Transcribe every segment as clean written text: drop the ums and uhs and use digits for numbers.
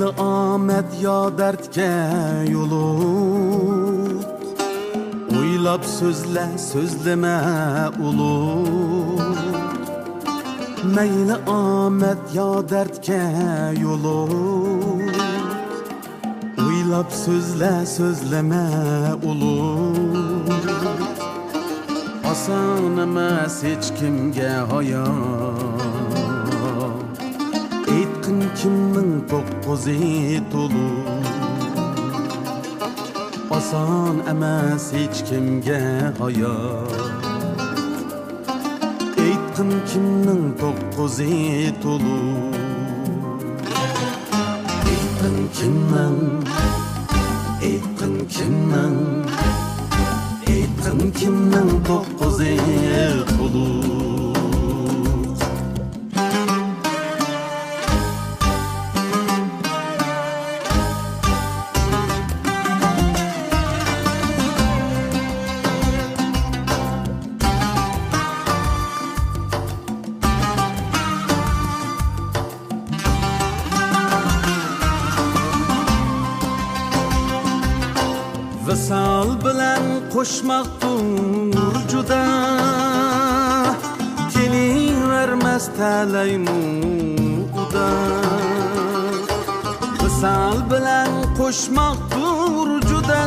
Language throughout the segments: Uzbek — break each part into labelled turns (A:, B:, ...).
A: Meyli omed yo dardga yo'liq, o'ylab so'zla, so'zlama ulug'. Meyli omed yo dardga yo'liq, o'ylab so'zla, so'zlama ulug'. Oson emas hech kimga hayot, aytqin kimning to'qqizi to'liq. Oson emas hech kimga hayot, aytqin kimning to'qqizi to'liq. Aytqin kimning, aytqin kimning, aytqin kimning to'qqizi to'liq. Visal bilan qo'shmoqdur juda, kelavermas talaymuda. Visal bilan qo'shmoqdur juda,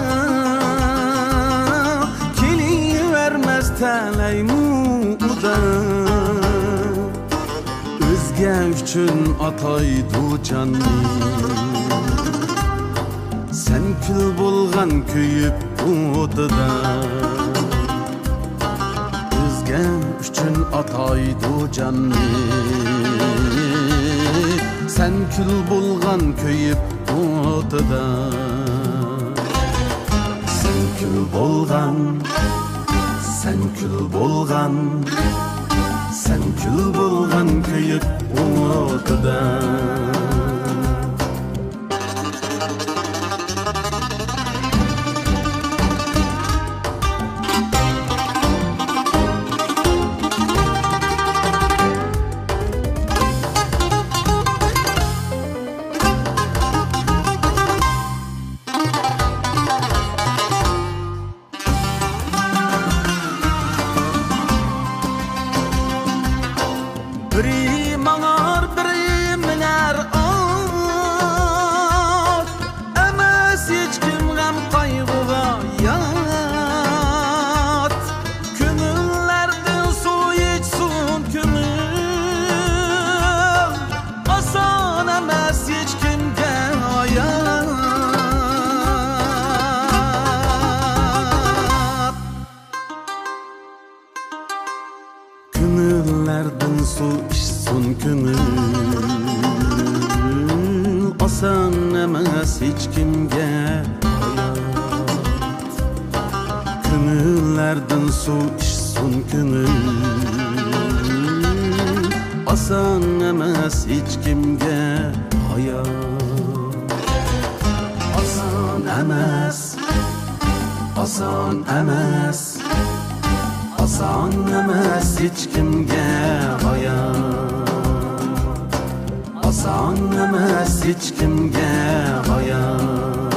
A: kelavermas talaymuda. O'zga uchun ataydu jonni, sen kül bo'lgan kuyib o'tida. O'zga uchun ataydu jonni, sen kül bo'lgan kuyib o'tida. Sen kül bo'lgan, sen kül bo'lgan, sen kül bo'lgan kuyib o'tida. Biri manar, biri miner ot, emas hech kim g'am qayg'uga yot. Ko'ngillardan suv ichsin ko'ngil, oson emas hech kimga hayot. Ko'ngillardan suv ichsin ko'ngil, oson emas hech kimga hayot. Ko'ngillardan suv ichsin ko'ngil, oson emas hech kimga hayot. Oson emas, oson emas, oson emas hech kimga hayot. Oson emas hech kimga hayot.